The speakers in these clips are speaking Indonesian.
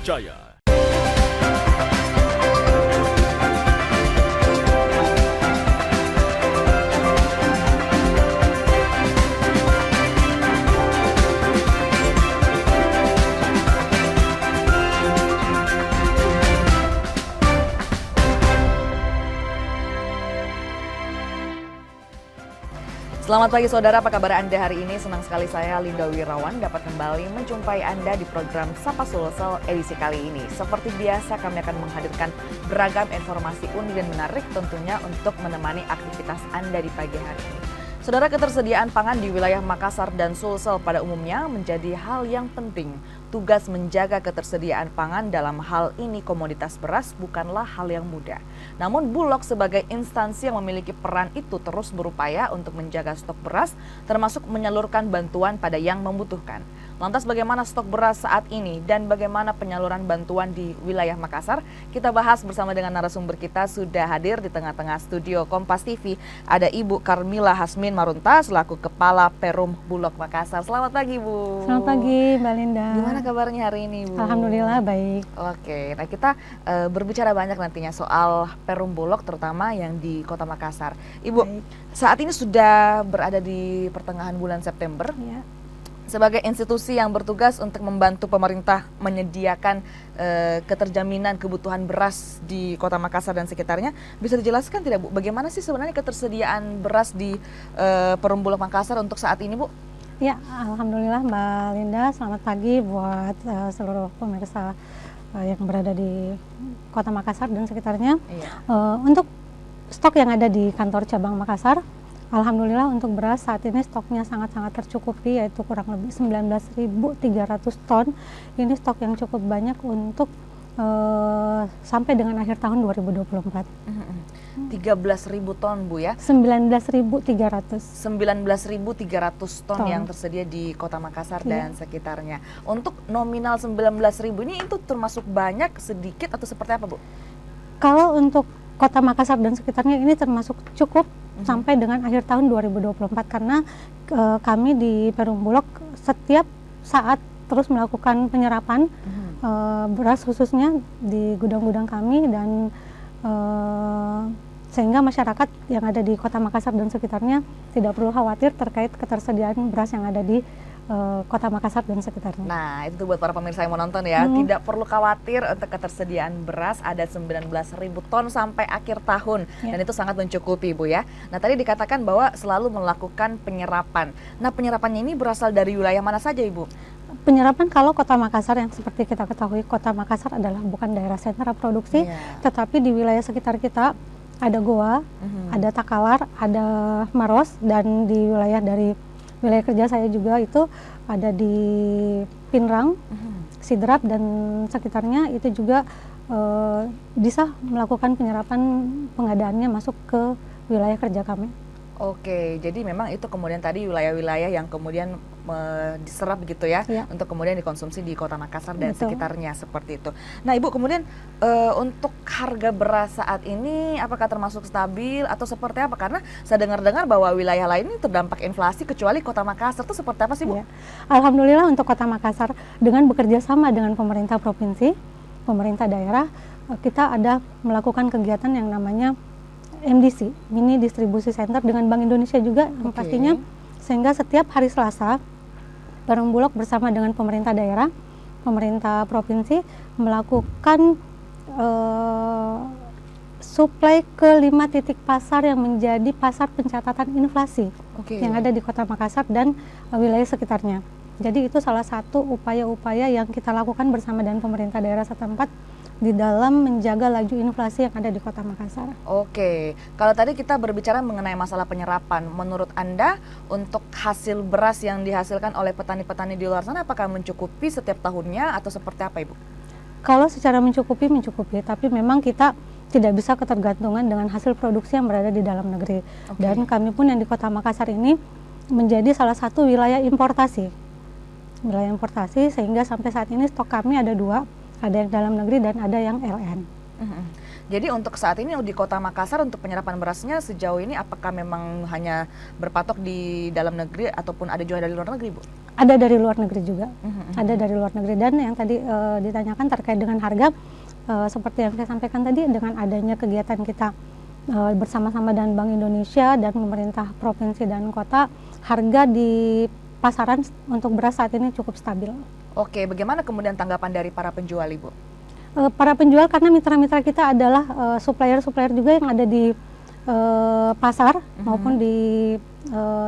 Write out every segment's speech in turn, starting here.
terpercaya. Selamat pagi saudara, apa kabar Anda hari ini? Senang sekali saya Linda Wirawan dapat kembali menjumpai Anda di program Sapa Sulsel edisi kali ini. Seperti biasa kami akan menghadirkan beragam informasi unik dan menarik tentunya untuk menemani aktivitas Anda di pagi hari ini. Saudara, ketersediaan pangan di wilayah Makassar dan Sulsel pada umumnya menjadi hal yang penting. Tugas menjaga ketersediaan pangan dalam hal ini komoditas beras bukanlah hal yang mudah. Namun Bulog sebagai instansi yang memiliki peran itu terus berupaya untuk menjaga stok beras termasuk menyalurkan bantuan pada yang membutuhkan. Lantas bagaimana stok beras saat ini dan bagaimana penyaluran bantuan di wilayah Makassar? Kita bahas bersama dengan narasumber kita sudah hadir di tengah-tengah studio Kompas TV. Ada Ibu Karmila Hasmin Marunta selaku Kepala Perum Bulog Makassar. Selamat pagi Bu. Selamat pagi Mbak Linda. Gimana kabarnya hari ini Bu? Alhamdulillah baik. Oke, nah kita berbicara banyak nantinya soal Perum Bulog terutama yang di Kota Makassar. Ibu, baik. Saat ini sudah berada di pertengahan bulan September. Ya. Sebagai institusi yang bertugas untuk membantu pemerintah menyediakan keterjaminan kebutuhan beras di Kota Makassar dan sekitarnya, bisa dijelaskan tidak Bu, bagaimana sih sebenarnya ketersediaan beras di Perum Bulog Makassar untuk saat ini Bu? Ya, Alhamdulillah Mbak Linda, selamat pagi buat seluruh pemirsa yang berada di Kota Makassar dan sekitarnya. Iya. Untuk stok yang ada di kantor cabang Makassar, alhamdulillah untuk beras saat ini stoknya sangat-sangat tercukupi, yaitu kurang lebih 19.300 ton. Ini stok yang cukup banyak untuk sampai dengan akhir tahun 2024. 13.000 ton Bu ya? 19.300. 19.300 ton yang tersedia di Kota Makassar dan sekitarnya. Untuk nominal 19.000 ini itu termasuk banyak, sedikit atau seperti apa Bu? Kalau untuk Kota Makassar dan sekitarnya ini termasuk cukup sampai dengan akhir tahun 2024 karena kami di Perum Bulog setiap saat terus melakukan penyerapan beras khususnya di gudang-gudang kami dan sehingga masyarakat yang ada di Kota Makassar dan sekitarnya tidak perlu khawatir terkait ketersediaan beras yang ada di Kota Makassar dan sekitarnya. Nah, itu buat para pemirsa yang menonton ya, tidak perlu khawatir untuk ketersediaan beras, ada 19.000 ton sampai akhir tahun, dan itu sangat mencukupi Bu ya. Nah, tadi dikatakan bahwa selalu melakukan penyerapan. Nah, penyerapannya ini berasal dari wilayah mana saja Ibu? Penyerapan kalau Kota Makassar yang seperti kita ketahui, Kota Makassar adalah bukan daerah sentra produksi, tetapi di wilayah sekitar kita ada Goa, ada Takalar, ada Maros, dan di wilayah kerja saya juga itu ada di Pinrang, Sidrap dan sekitarnya itu juga bisa melakukan penyerapan pengadaannya masuk ke wilayah kerja kami. Oke, jadi memang itu kemudian tadi wilayah-wilayah yang kemudian diserap gitu ya, untuk kemudian dikonsumsi di Kota Makassar dan sekitarnya seperti itu. Nah Ibu, kemudian untuk harga beras saat ini apakah termasuk stabil atau seperti apa? Karena saya dengar-dengar bahwa wilayah lain ini terdampak inflasi kecuali Kota Makassar, itu seperti apa sih Bu? Alhamdulillah untuk Kota Makassar dengan bekerja sama dengan pemerintah provinsi, pemerintah daerah, kita ada melakukan kegiatan yang namanya MDC, Mini Distribusi Center dengan Bank Indonesia juga pastinya, sehingga setiap hari Selasa Perum Bulog bersama dengan pemerintah daerah, pemerintah provinsi melakukan suplai ke 5 titik pasar yang menjadi pasar pencatatan inflasi yang ada di Kota Makassar dan wilayah sekitarnya. Jadi itu salah satu upaya-upaya yang kita lakukan bersama dengan pemerintah daerah setempat di dalam menjaga laju inflasi yang ada di Kota Makassar. Oke, kalau tadi kita berbicara mengenai masalah penyerapan, menurut Anda untuk hasil beras yang dihasilkan oleh petani-petani di luar sana apakah mencukupi setiap tahunnya atau seperti apa Ibu? Kalau secara mencukupi, tapi memang kita tidak bisa ketergantungan dengan hasil produksi yang berada di dalam negeri. Dan kami pun yang di Kota Makassar ini menjadi salah satu wilayah importasi. Sehingga sampai saat ini stok kami ada 2. Ada yang dalam negeri dan ada yang LN. Jadi untuk saat ini di Kota Makassar untuk penyerapan berasnya sejauh ini apakah memang hanya berpatok di dalam negeri ataupun ada juga dari luar negeri Bu? Ada dari luar negeri juga, ada dari luar negeri. Dan yang tadi ditanyakan terkait dengan harga, seperti yang saya sampaikan tadi, dengan adanya kegiatan kita bersama-sama dengan Bank Indonesia dan pemerintah provinsi dan kota, harga di pasaran untuk beras saat ini cukup stabil. Oke, bagaimana kemudian tanggapan dari para penjual, Ibu? Para penjual, karena mitra-mitra kita adalah supplier-supplier juga yang ada di pasar maupun di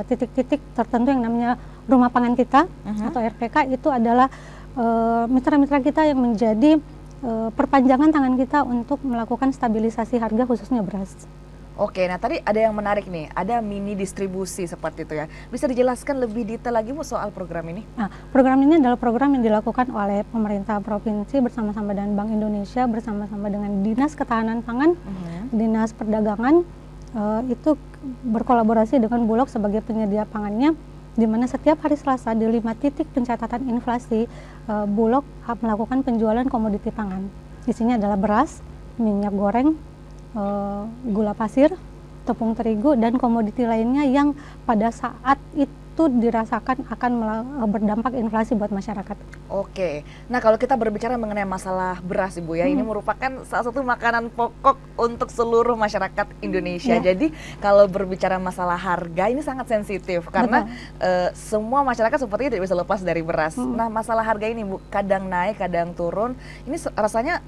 titik-titik tertentu yang namanya rumah pangan kita atau RPK, itu adalah mitra-mitra kita yang menjadi perpanjangan tangan kita untuk melakukan stabilisasi harga khususnya beras. Oke, nah tadi ada yang menarik nih, ada mini distribusi seperti itu ya. Bisa dijelaskan lebih detail lagi Bu soal program ini? Nah, program ini adalah program yang dilakukan oleh pemerintah provinsi bersama-sama dengan Bank Indonesia, bersama-sama dengan Dinas Ketahanan Pangan, Dinas Perdagangan, itu berkolaborasi dengan Bulog sebagai penyedia pangannya, di mana setiap hari Selasa di 5 titik pencatatan inflasi, Bulog melakukan penjualan komoditi pangan. Isinya adalah beras, minyak goreng, gula pasir, tepung terigu, dan komoditi lainnya yang pada saat itu dirasakan akan berdampak inflasi buat masyarakat. Oke, nah kalau kita berbicara mengenai masalah beras Ibu ya, ini merupakan salah satu makanan pokok untuk seluruh masyarakat Indonesia. Jadi kalau berbicara masalah harga ini sangat sensitif karena semua masyarakat sepertinya tidak bisa lepas dari beras. Nah masalah harga ini Bu, kadang naik, kadang turun. Ini rasanya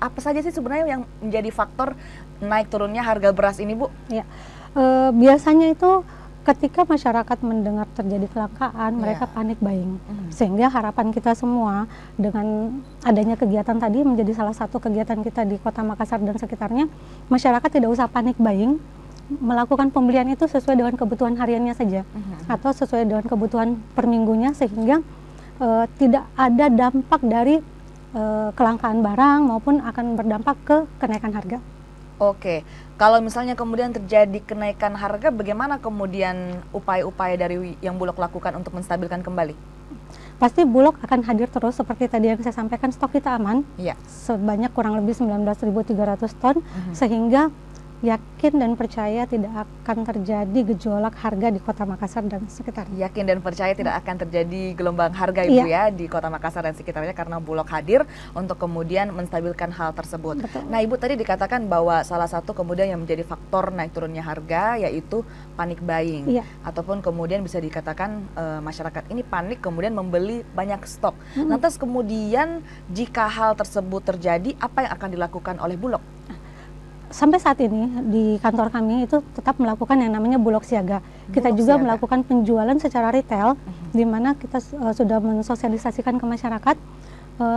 apa saja sih sebenarnya yang menjadi faktor naik turunnya harga beras ini Bu? Ya, biasanya itu ketika masyarakat mendengar terjadi kelangkaan, mereka panik buying. Sehingga harapan kita semua dengan adanya kegiatan tadi menjadi salah satu kegiatan kita di Kota Makassar dan sekitarnya, masyarakat tidak usah panik buying, melakukan pembelian itu sesuai dengan kebutuhan hariannya saja atau sesuai dengan kebutuhan per minggunya, sehingga tidak ada dampak dari kelangkaan barang maupun akan berdampak ke kenaikan harga. Oke, kalau misalnya kemudian terjadi kenaikan harga, bagaimana kemudian upaya-upaya dari yang Bulog lakukan untuk menstabilkan kembali? Pasti Bulog akan hadir terus, seperti tadi yang saya sampaikan, stok kita aman, sebanyak kurang lebih 19.300 ton, sehingga yakin dan percaya tidak akan terjadi gejolak harga di Kota Makassar dan sekitarnya. Yakin dan percaya tidak akan terjadi gelombang harga Ibu ya di Kota Makassar dan sekitarnya karena Bulog hadir untuk kemudian menstabilkan hal tersebut. Betul. Nah Ibu tadi dikatakan bahwa salah satu kemudian yang menjadi faktor naik turunnya harga yaitu panic buying, ataupun kemudian bisa dikatakan masyarakat ini panik kemudian membeli banyak stok. Lantas kemudian jika hal tersebut terjadi, apa yang akan dilakukan oleh Bulog? Sampai saat ini di kantor kami itu tetap melakukan yang namanya Bulog Siaga. Kita juga melakukan penjualan secara retail, di mana kita sudah mensosialisasikan ke masyarakat.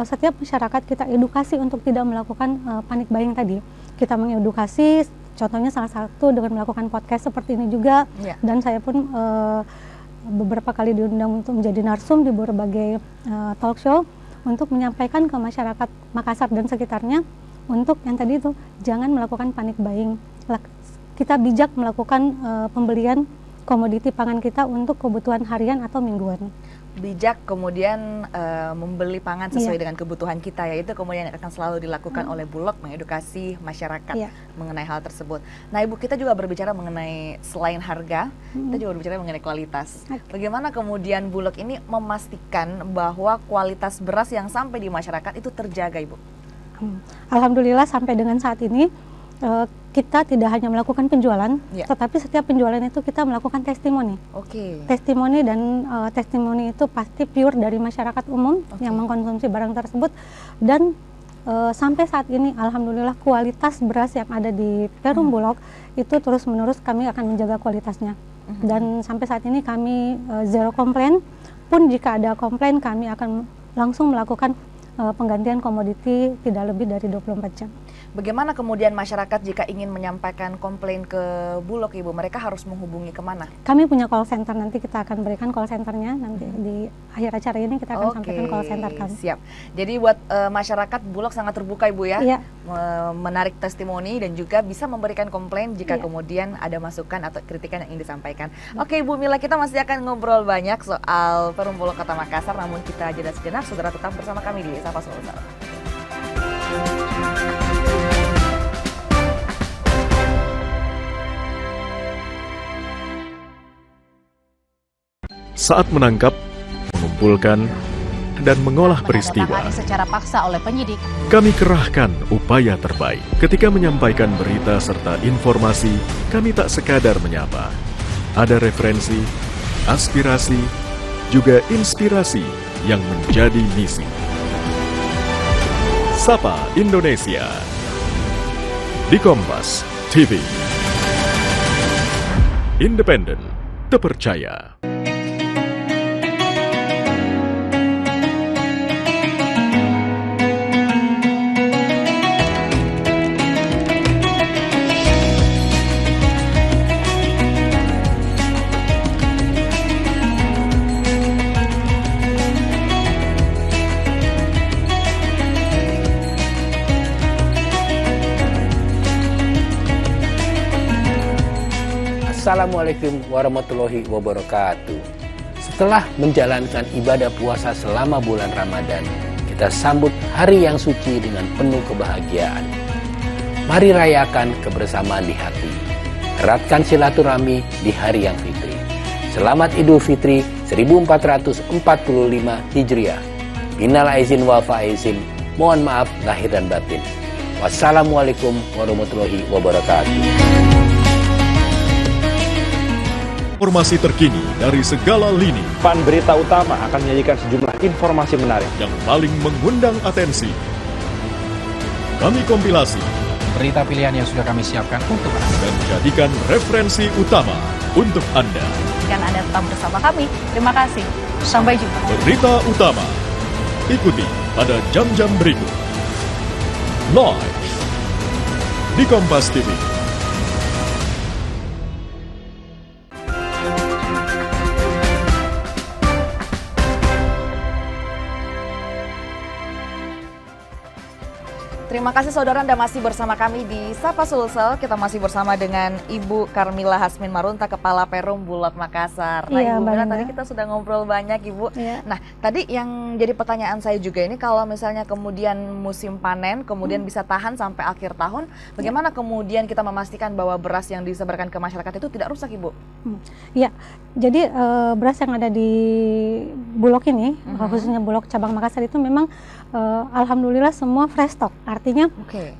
Setiap masyarakat kita edukasi untuk tidak melakukan panic buying tadi. Kita mengedukasi, contohnya salah satu dengan melakukan podcast seperti ini juga. Dan saya pun beberapa kali diundang untuk menjadi narsum di berbagai talk show untuk menyampaikan ke masyarakat Makassar dan sekitarnya untuk yang tadi itu jangan melakukan panic buying. Kita bijak melakukan pembelian komoditi pangan kita untuk kebutuhan harian atau mingguan. Bijak kemudian membeli pangan sesuai dengan kebutuhan kita, yaitu kemudian akan selalu dilakukan oleh Bulog, mengedukasi masyarakat mengenai hal tersebut. Nah Ibu, kita juga berbicara mengenai selain harga, kita juga berbicara mengenai kualitas. Bagaimana kemudian Bulog ini memastikan bahwa kualitas beras yang sampai di masyarakat itu terjaga Ibu? Alhamdulillah sampai dengan saat ini kita tidak hanya melakukan penjualan, tetapi setiap penjualan itu kita melakukan testimoni. Testimoni, dan testimoni itu pasti pure dari masyarakat umum yang mengkonsumsi barang tersebut. Dan sampai saat ini alhamdulillah kualitas beras yang ada di Perum Bulog itu terus menerus kami akan menjaga kualitasnya. Dan sampai saat ini kami zero komplain, pun jika ada komplain kami akan langsung melakukan penggantian komoditi tidak lebih dari 24 jam. Bagaimana kemudian masyarakat jika ingin menyampaikan komplain ke Bulog Ibu, mereka harus menghubungi kemana? Kami punya call center, nanti kita akan berikan call centernya, nanti di akhir acara ini kita akan sampaikan call center kami. Siap, jadi buat masyarakat Bulog sangat terbuka Ibu ya, menarik testimoni dan juga bisa memberikan komplain jika kemudian ada masukan atau kritikan yang ingin disampaikan. Oke Ibu Mila, kita masih akan ngobrol banyak soal Perum Bulog Kota Makassar, namun kita jeda sejenak, saudara tetap bersama kami di Sapa Sulsel. Saat menangkap, menyimpulkan dan mengolah peristiwa. Menandatangani secara paksa oleh penyidik. Kami kerahkan upaya terbaik. Ketika menyampaikan berita serta informasi, kami tak sekadar menyapa. Ada referensi, aspirasi, juga inspirasi yang menjadi misi. Sapa Indonesia di Kompas TV. Independen, terpercaya. Assalamualaikum warahmatullahi wabarakatuh. Setelah menjalankan ibadah puasa selama bulan Ramadan, kita sambut hari yang suci dengan penuh kebahagiaan. Mari rayakan kebersamaan di hati. Eratkan silaturahmi di hari yang fitri. Selamat Idul Fitri 1445 Hijriah. Minal aizin wal faizin. Mohon maaf lahir dan batin. Wassalamualaikum warahmatullahi wabarakatuh. Informasi terkini dari segala lini Pan Berita Utama akan menyajikan sejumlah informasi menarik yang paling mengundang atensi. Kami kompilasi berita pilihan yang sudah kami siapkan untuk Anda dan jadikan referensi utama untuk Anda. Dan Anda tetap bersama kami. Terima kasih. Sampai jumpa. Berita utama ikuti pada jam-jam berikut. Live di Kompas TV. Terima kasih saudara, Anda masih bersama kami di Sapa Sulsel. Kita masih bersama dengan Ibu Karmila Hasmin Marunta, Kepala Perum Bulog Makassar. Nah, Iya, Ibu Mbak Mila, Linda. tadi kita sudah ngobrol banyak, Ibu. Iya. Nah, tadi yang jadi pertanyaan saya juga ini, kalau misalnya kemudian musim panen, kemudian bisa tahan sampai akhir tahun, bagaimana kemudian kita memastikan bahwa beras yang disebarkan ke masyarakat itu tidak rusak, Ibu? Ya, jadi beras yang ada di Bulog ini, khususnya Bulog cabang Makassar itu memang alhamdulillah semua fresh stock. Artinya Oke.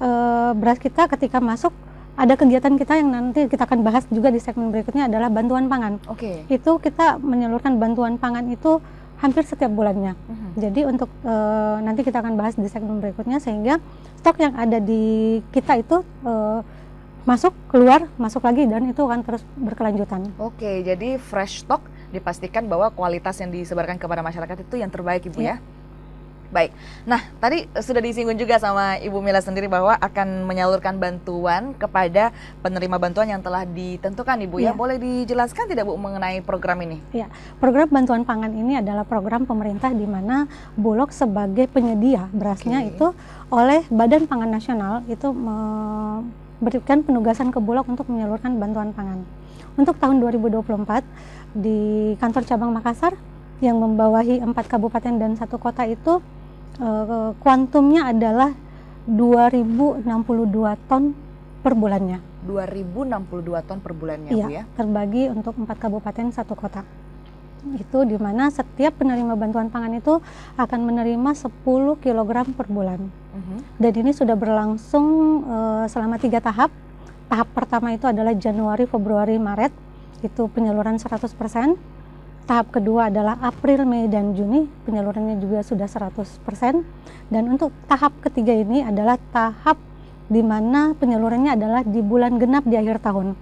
beras kita ketika masuk ada kegiatan kita yang nanti kita akan bahas juga di segmen berikutnya adalah bantuan pangan. Oke. Itu kita menyalurkan bantuan pangan itu hampir setiap bulannya. Jadi untuk nanti kita akan bahas di segmen berikutnya sehingga stok yang ada di kita itu masuk, keluar, masuk lagi dan itu akan terus berkelanjutan. Oke, jadi fresh stock dipastikan bahwa kualitas yang disebarkan kepada masyarakat itu yang terbaik, Ibu ya? Baik, nah tadi sudah disinggung juga sama Ibu Mila sendiri bahwa akan menyalurkan bantuan kepada penerima bantuan yang telah ditentukan, Ibu ya. Boleh dijelaskan tidak, Bu, mengenai program ini? Ya, program bantuan pangan ini adalah program pemerintah di mana Bulog sebagai penyedia berasnya itu oleh Badan Pangan Nasional itu memberikan penugasan ke Bulog untuk menyalurkan bantuan pangan. Untuk tahun 2024 di kantor cabang Makassar yang membawahi 4 kabupaten dan 1 kota itu kuantumnya adalah 2062 ton per bulannya. 2062 ton per bulannya, Iya, Bu ya? terbagi untuk 4 kabupaten 1 kota. Itu di mana setiap penerima bantuan pangan itu akan menerima 10 kg per bulan. Dan ini sudah berlangsung selama 3 tahap. Tahap pertama itu adalah Januari, Februari, Maret, itu penyaluran 100%. Tahap kedua adalah April, Mei, dan Juni, penyalurannya juga sudah 100%. Dan untuk tahap ketiga ini adalah tahap di mana penyalurannya adalah di bulan genap di akhir tahun,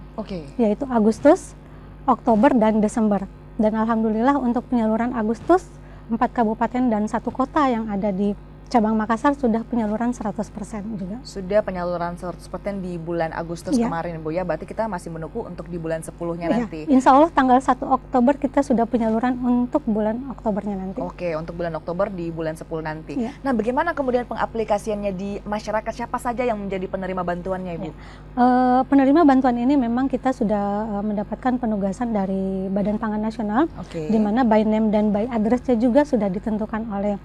yaitu Agustus, Oktober, dan Desember. Dan alhamdulillah untuk penyaluran Agustus, 4 kabupaten dan 1 kota yang ada di cabang Makassar sudah penyaluran 100% juga. Sudah penyaluran 100% di bulan Agustus kemarin, Bu ya. Berarti kita masih menunggu untuk di bulan 10-nya nanti. Insya Allah tanggal 1 Oktober kita sudah penyaluran untuk bulan Oktobernya nanti. Oke, untuk bulan Oktober di bulan 10 nanti. Nah, bagaimana kemudian pengaplikasiannya di masyarakat? Siapa saja yang menjadi penerima bantuannya, Ibu? Penerima bantuan ini memang kita sudah mendapatkan penugasan dari Badan Pangan Nasional, di mana by name dan by address-nya juga sudah ditentukan oleh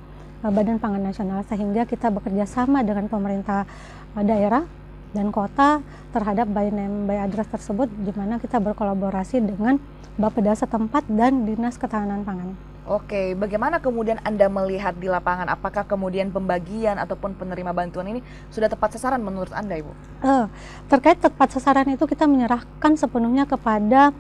Badan Pangan Nasional, sehingga kita bekerja sama dengan pemerintah daerah dan kota terhadap by name by address tersebut, di mana kita berkolaborasi dengan Bapeda setempat dan Dinas Ketahanan Pangan. Oke, bagaimana kemudian Anda melihat di lapangan? Apakah kemudian pembagian ataupun penerima bantuan ini sudah tepat sasaran menurut Anda, Ibu? Terkait tepat sasaran itu kita menyerahkan sepenuhnya kepada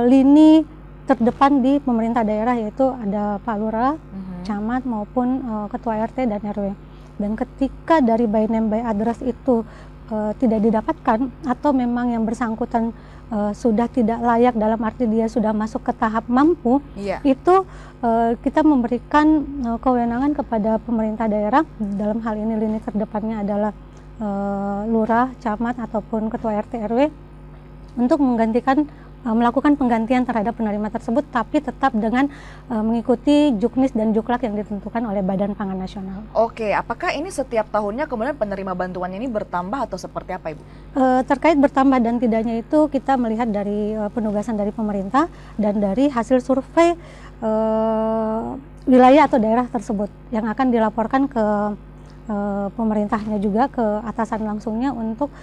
lini terdepan di pemerintah daerah, yaitu ada Pak Lurah, camat maupun ketua RT dan RW. Dan ketika dari by name by address itu tidak didapatkan atau memang yang bersangkutan sudah tidak layak dalam arti dia sudah masuk ke tahap mampu, itu kita memberikan kewenangan kepada pemerintah daerah, dalam hal ini lini terdepannya adalah lurah, camat ataupun ketua RT RW, untuk menggantikan melakukan penggantian terhadap penerima tersebut, tapi tetap dengan mengikuti juknis dan juklak yang ditentukan oleh Badan Pangan Nasional. Oke, apakah ini setiap tahunnya kemudian penerima bantuan ini bertambah atau seperti apa, Ibu? Terkait bertambah dan tidaknya itu kita melihat dari penugasan dari pemerintah dan dari hasil survei wilayah atau daerah tersebut yang akan dilaporkan ke pemerintahnya juga, ke atasan langsungnya, untuk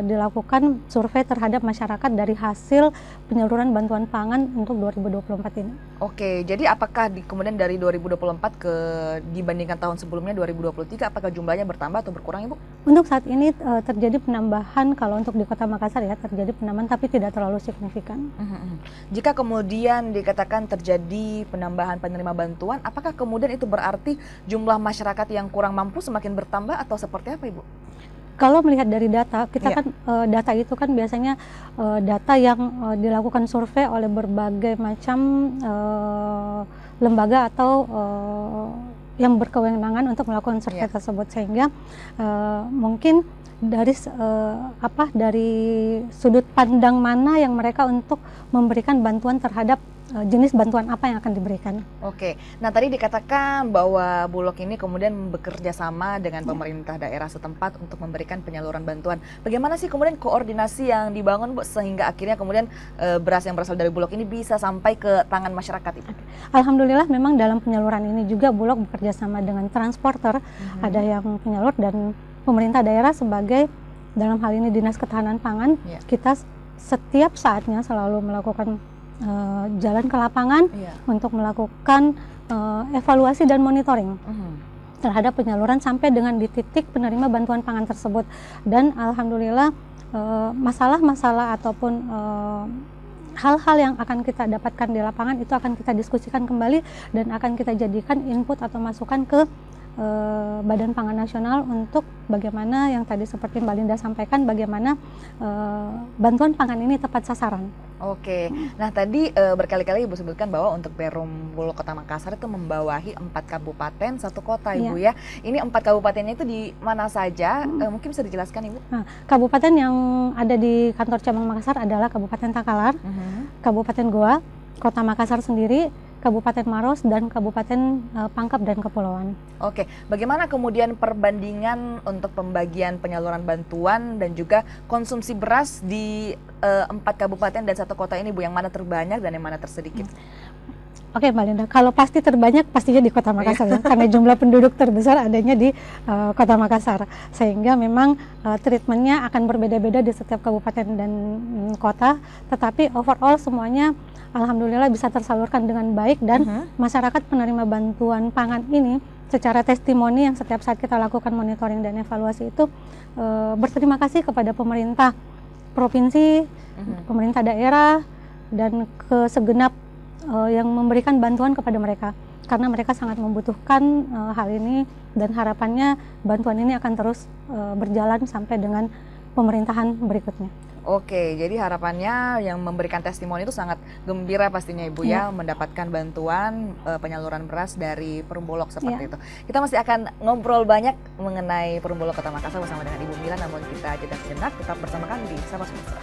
dilakukan survei terhadap masyarakat dari hasil penyaluran bantuan pangan untuk 2024 ini. Oke, jadi apakah kemudian dari 2024 dibandingkan tahun sebelumnya 2023, apakah jumlahnya bertambah atau berkurang, Ibu? Untuk saat ini terjadi penambahan, kalau untuk di Kota Makassar ya terjadi penambahan tapi tidak terlalu signifikan. Jika kemudian dikatakan terjadi penambahan penerima bantuan, apakah kemudian itu berarti jumlah masyarakat yang kurang mampu semakin bertambah atau seperti apa, Ibu? Kalau melihat dari data, kita kan data itu kan biasanya data yang dilakukan survei oleh berbagai macam lembaga atau yang berkewenangan untuk melakukan survei tersebut, sehingga mungkin dari dari sudut pandang mana yang mereka untuk memberikan bantuan terhadap jenis bantuan apa yang akan diberikan. Oke, nah tadi dikatakan bahwa Bulog ini kemudian bekerja sama dengan pemerintah daerah setempat untuk memberikan penyaluran bantuan. Bagaimana sih kemudian koordinasi yang dibangun, Bu, sehingga akhirnya kemudian beras yang berasal dari Bulog ini bisa sampai ke tangan masyarakat itu? Alhamdulillah memang dalam penyaluran ini juga Bulog bekerja sama dengan transporter, ada yang penyalur, dan pemerintah daerah sebagai dalam hal ini Dinas Ketahanan Pangan, kita setiap saatnya selalu melakukan jalan ke lapangan untuk melakukan evaluasi dan monitoring terhadap penyaluran sampai dengan di titik penerima bantuan pangan tersebut. Dan alhamdulillah masalah-masalah ataupun hal-hal yang akan kita dapatkan di lapangan itu akan kita diskusikan kembali dan akan kita jadikan input atau masukan ke Badan Pangan Nasional untuk bagaimana yang tadi seperti Mbak Linda sampaikan, bagaimana bantuan pangan ini tepat sasaran. Oke, nah tadi berkali-kali Ibu sebutkan bahwa untuk Perum Bulog Kota Makassar itu membawahi 4 kabupaten, 1 kota, Ibu ya. Ini 4 kabupatennya itu di mana saja? Mungkin bisa dijelaskan, Ibu? Nah, kabupaten yang ada di kantor cabang Makassar adalah Kabupaten Takalar, Kabupaten Goa, Kota Makassar sendiri, Kabupaten Maros, dan Kabupaten Pangkep dan Kepulauan. Oke, bagaimana kemudian perbandingan untuk pembagian penyaluran bantuan dan juga konsumsi beras di 4 kabupaten dan 1 kota ini, Bu? Yang mana terbanyak dan yang mana tersedikit? Oke, Mbak Linda, kalau pasti terbanyak pastinya di Kota Makassar ya, karena jumlah penduduk terbesar adanya di Kota Makassar, sehingga memang treatmentnya akan berbeda-beda di setiap kabupaten dan kota, tetapi overall semuanya alhamdulillah bisa tersalurkan dengan baik, dan masyarakat penerima bantuan pangan ini secara testimoni yang setiap saat kita lakukan monitoring dan evaluasi itu berterima kasih kepada pemerintah provinsi, pemerintah daerah, dan ke segenap yang memberikan bantuan kepada mereka, karena mereka sangat membutuhkan hal ini, dan harapannya bantuan ini akan terus berjalan sampai dengan pemerintahan berikutnya. Oke, jadi harapannya yang memberikan testimoni itu sangat gembira pastinya, Ibu ya, mendapatkan bantuan penyaluran beras dari Perum Bulog seperti itu. Kita masih akan ngobrol banyak mengenai Perum Bulog Kota Makassar bersama dengan Ibu Mila, namun kita jeda sejenak, tetap bersama kami di Sapa Sulsel.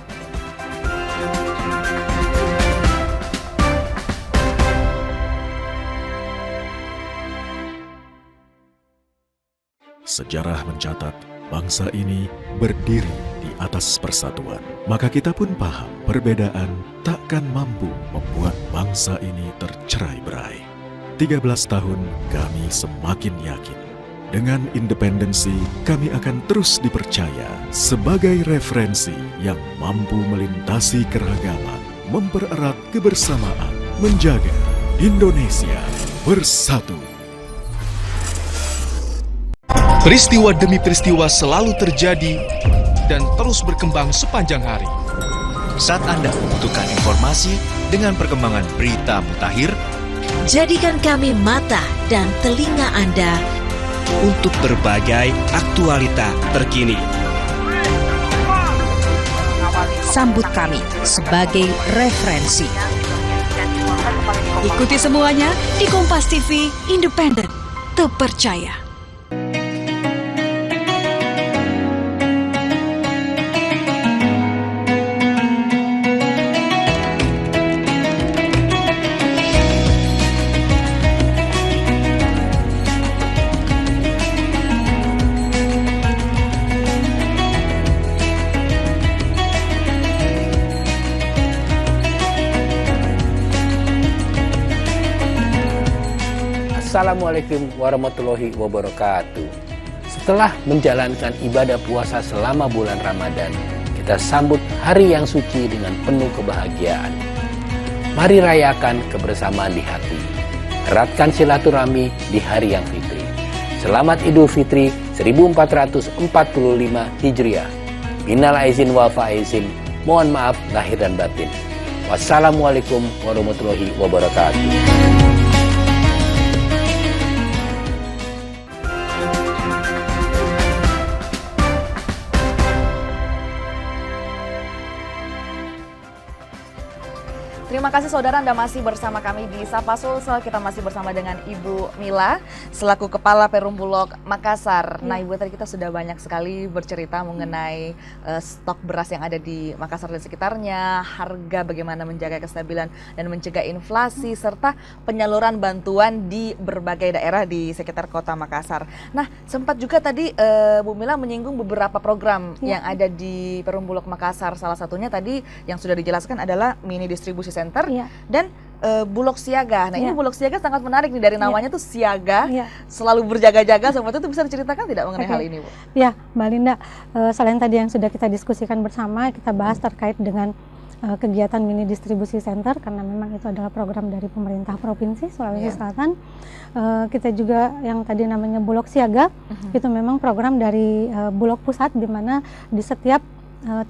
Sejarah mencatat bangsa ini berdiri di atas persatuan. Maka kita pun paham perbedaan takkan mampu membuat bangsa ini tercerai-berai. 13 tahun kami semakin yakin. Dengan independensi kami akan terus dipercaya sebagai referensi yang mampu melintasi keragaman, mempererat kebersamaan, menjaga Indonesia bersatu. Peristiwa demi peristiwa selalu terjadi dan terus berkembang sepanjang hari. Saat Anda membutuhkan informasi dengan perkembangan berita mutakhir, jadikan kami mata dan telinga Anda untuk berbagai aktualita terkini. Sambut kami sebagai referensi. Ikuti semuanya di Kompas TV, independen, terpercaya. Assalamualaikum warahmatullahi wabarakatuh. Setelah menjalankan ibadah puasa selama bulan Ramadan, kita sambut hari yang suci dengan penuh kebahagiaan. Mari rayakan kebersamaan di hati. Eratkan silaturahmi di hari yang fitri. Selamat Idul Fitri 1445 Hijriah. Minal aizin wal faizin. Mohon maaf lahir dan batin. Wassalamualaikum warahmatullahi wabarakatuh. Terima kasih saudara, Anda masih bersama kami di Sapa Sulsel. Kita masih bersama dengan Ibu Mila selaku Kepala Perum Bulog Makassar. Nah Ibu, tadi kita sudah banyak sekali bercerita mengenai stok beras yang ada di Makassar dan sekitarnya, harga, bagaimana menjaga kestabilan dan mencegah inflasi, serta penyaluran bantuan di berbagai daerah di sekitar kota Makassar. Nah sempat juga tadi Bu Mila menyinggung beberapa program yang ada di Perum Bulog Makassar. Salah satunya tadi yang sudah dijelaskan adalah mini distribusi center dan Bulog Siaga. Nah ini Bulog Siaga sangat menarik nih, dari namanya tuh siaga, selalu berjaga-jaga. Seperti itu bisa diceritakan tidak mengenai hal ini, Bu? Ya, Mbak Linda, selain tadi yang sudah kita diskusikan bersama, kita bahas terkait dengan kegiatan mini distribusi center, karena memang itu adalah program dari pemerintah Provinsi Sulawesi Selatan. Kita juga yang tadi namanya Bulog Siaga, itu memang program dari Bulog Pusat, di mana di setiap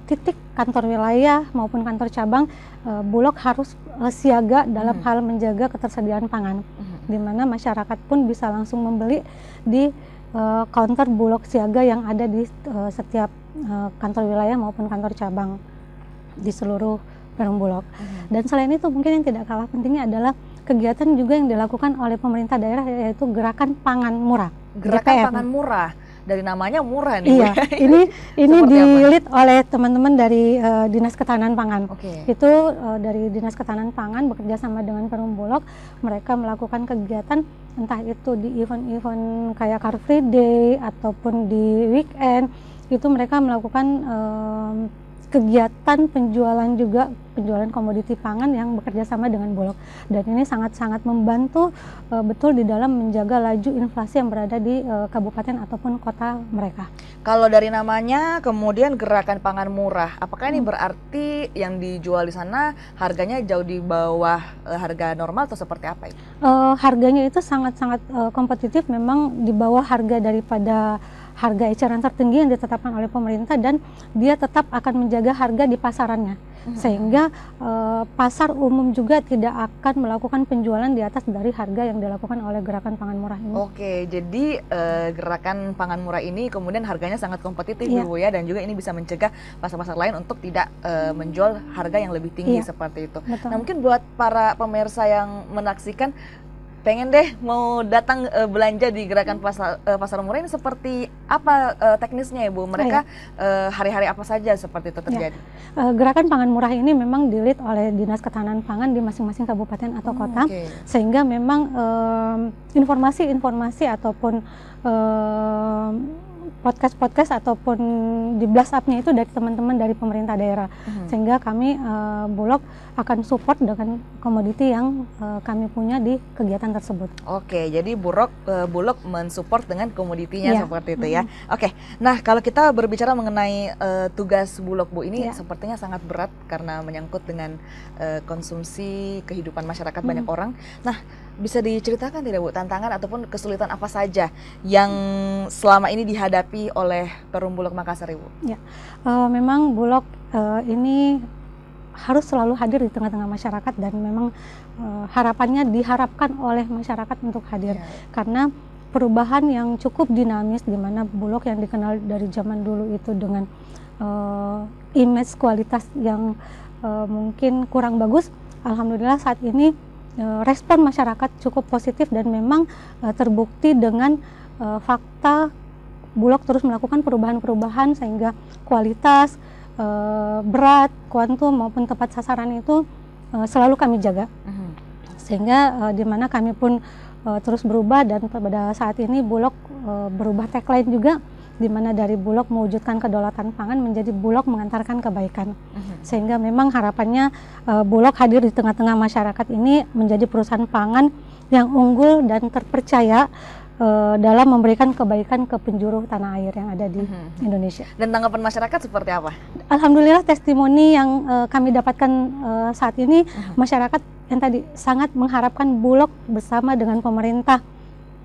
titik kantor wilayah maupun kantor cabang, Bulog harus siaga dalam hal menjaga ketersediaan pangan, di mana masyarakat pun bisa langsung membeli di counter Bulog Siaga yang ada di setiap kantor wilayah maupun kantor cabang di seluruh Perum Bulog. Dan selain itu mungkin yang tidak kalah pentingnya adalah kegiatan juga yang dilakukan oleh pemerintah daerah, yaitu Gerakan Pangan Murah. Gerakan Pangan Murah. Dari namanya murah nih. Iya, ini di-lead oleh teman-teman dari Dinas Ketahanan Pangan. Itu dari Dinas Ketahanan Pangan bekerja sama dengan Perum Bulog, mereka melakukan kegiatan entah itu di event-event kayak Car Free Day ataupun di weekend. Itu mereka melakukan kegiatan penjualan juga, penjualan komoditi pangan yang bekerja sama dengan Bulog. Dan ini sangat-sangat membantu betul di dalam menjaga laju inflasi yang berada di kabupaten ataupun kota mereka. Kalau dari namanya kemudian Gerakan Pangan Murah, apakah ini berarti yang dijual di sana harganya jauh di bawah harga normal atau seperti apa itu? Harganya itu sangat-sangat kompetitif, memang di bawah harga daripada harga eceran tertinggi yang ditetapkan oleh pemerintah, dan dia tetap akan menjaga harga di pasarannya, sehingga pasar umum juga tidak akan melakukan penjualan di atas dari harga yang dilakukan oleh Gerakan Pangan Murah ini. Oke, jadi Gerakan Pangan Murah ini kemudian harganya sangat kompetitif, Bu ya, dan juga ini bisa mencegah pasar-pasar lain untuk tidak menjual harga yang lebih tinggi seperti itu. Betul. Nah mungkin buat para pemirsa yang menaksikan, pengen deh mau datang belanja di Gerakan Pasar Murah ini, seperti apa teknisnya ya Bu? Mereka hari-hari apa saja seperti itu terjadi? Gerakan Pangan Murah ini memang di-lead oleh Dinas Ketahanan Pangan di masing-masing kabupaten atau kota, sehingga memang informasi-informasi ataupun podcast ataupun di blast up-nya itu dari teman-teman dari pemerintah daerah. Sehingga kami Bulog akan support dengan komoditi yang kami punya di kegiatan tersebut. Oke, jadi Bulog mensupport dengan komoditinya seperti itu ya. Oke, nah kalau kita berbicara mengenai tugas Bulog Bu ini sepertinya sangat berat karena menyangkut dengan konsumsi kehidupan masyarakat banyak orang. Nah, bisa diceritakan tidak Bu tantangan ataupun kesulitan apa saja yang selama ini dihadapi oleh Perum Bulog Makassar Ibu? Ya, memang Bulog ini harus selalu hadir di tengah-tengah masyarakat dan memang diharapkan oleh masyarakat untuk hadir karena perubahan yang cukup dinamis di mana Bulog yang dikenal dari zaman dulu itu dengan image kualitas yang mungkin kurang bagus, alhamdulillah saat ini respon masyarakat cukup positif dan memang terbukti dengan fakta Bulog terus melakukan perubahan-perubahan sehingga kualitas, berat, kuantum maupun tepat sasaran itu selalu kami jaga. Sehingga di mana kami pun terus berubah dan pada saat ini Bulog berubah tagline juga di mana dari Bulog mewujudkan kedaulatan pangan menjadi Bulog mengantarkan kebaikan. Sehingga memang harapannya Bulog hadir di tengah-tengah masyarakat ini menjadi perusahaan pangan yang unggul dan terpercaya dalam memberikan kebaikan ke penjuru tanah air yang ada di Indonesia. Dan tanggapan masyarakat seperti apa? Alhamdulillah testimoni yang kami dapatkan saat ini, masyarakat yang tadi sangat mengharapkan Bulog bersama dengan pemerintah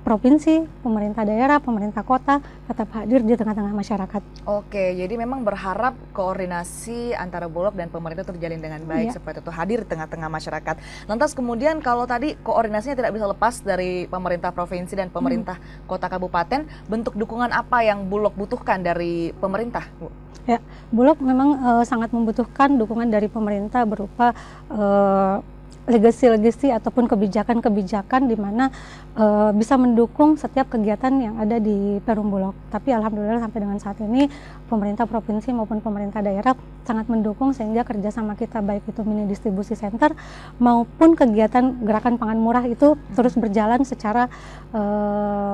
provinsi, pemerintah daerah, pemerintah kota tetap hadir di tengah-tengah masyarakat. Oke, jadi memang berharap koordinasi antara Bulog dan pemerintah terjalin dengan baik seperti itu, hadir di tengah-tengah masyarakat. Lantas kemudian kalau tadi koordinasinya tidak bisa lepas dari pemerintah provinsi dan pemerintah kota kabupaten, bentuk dukungan apa yang Bulog butuhkan dari pemerintah, Bu? Ya, Bulog memang sangat membutuhkan dukungan dari pemerintah berupa legasi-legasi ataupun kebijakan-kebijakan di mana bisa mendukung setiap kegiatan yang ada di Perum Bulog. Tapi alhamdulillah sampai dengan saat ini pemerintah provinsi maupun pemerintah daerah sangat mendukung sehingga kerjasama kita baik itu mini distribusi center maupun kegiatan gerakan pangan murah itu terus berjalan secara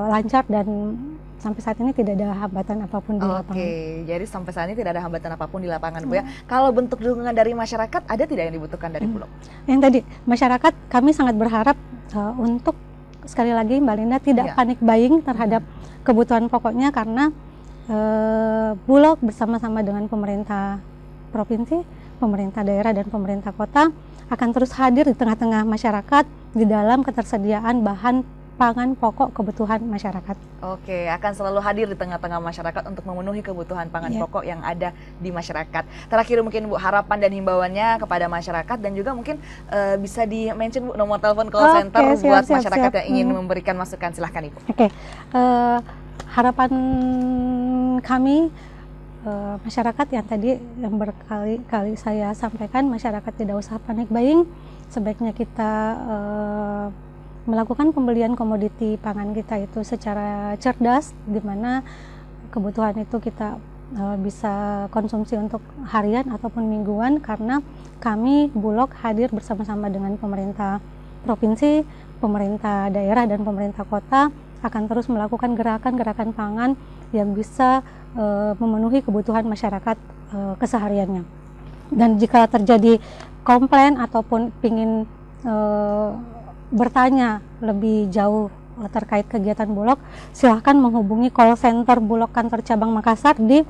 lancar dan sampai saat ini tidak ada hambatan apapun di lapangan. Oke, jadi sampai saat ini tidak ada hambatan apapun di lapangan, Bu ya. Kalau bentuk dukungan dari masyarakat ada tidak yang dibutuhkan dari Bulog? Yang tadi, masyarakat kami sangat berharap untuk sekali lagi Mbak Linda tidak panik buying terhadap kebutuhan pokoknya karena Bulog bersama-sama dengan pemerintah provinsi, pemerintah daerah dan pemerintah kota akan terus hadir di tengah-tengah masyarakat di dalam ketersediaan bahan pangan pokok kebutuhan masyarakat. Oke, akan selalu hadir di tengah-tengah masyarakat untuk memenuhi kebutuhan pangan pokok yang ada di masyarakat. Terakhir mungkin Bu, harapan dan himbauannya kepada masyarakat dan juga mungkin bisa di-mention Bu nomor telepon call center buat masyarakat yang ingin memberikan masukan, silahkan Ibu. Harapan kami masyarakat yang tadi yang berkali-kali saya sampaikan, masyarakat tidak usah panik buying, sebaiknya kita melakukan pembelian komoditi pangan kita itu secara cerdas, di mana kebutuhan itu kita bisa konsumsi untuk harian ataupun mingguan, karena kami Bulog hadir bersama-sama dengan pemerintah provinsi, pemerintah daerah dan pemerintah kota akan terus melakukan gerakan-gerakan pangan yang bisa memenuhi kebutuhan masyarakat kesehariannya. Dan jika terjadi komplain ataupun ingin bertanya lebih jauh terkait kegiatan Bulog, silahkan menghubungi call center Bulog kantor cabang Makassar di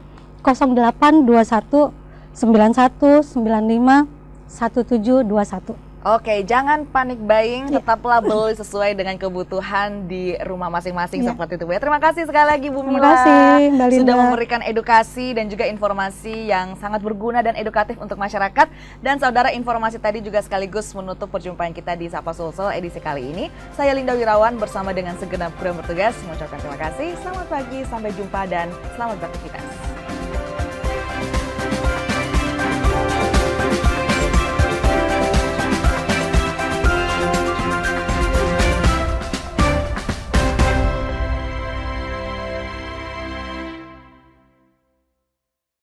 0821 91 95 1721. Oke, jangan panik buying, tetaplah beli sesuai dengan kebutuhan di rumah masing-masing seperti itu Bu ya. Terima kasih sekali lagi Bu Mila sudah memberikan edukasi dan juga informasi yang sangat berguna dan edukatif untuk masyarakat. Dan saudara, informasi tadi juga sekaligus menutup perjumpaan kita di Sapa Sulsel edisi kali ini. Saya Linda Wirawan bersama dengan segenap kru yang bertugas mengucapkan terima kasih. Selamat pagi, sampai jumpa dan selamat beraktivitas.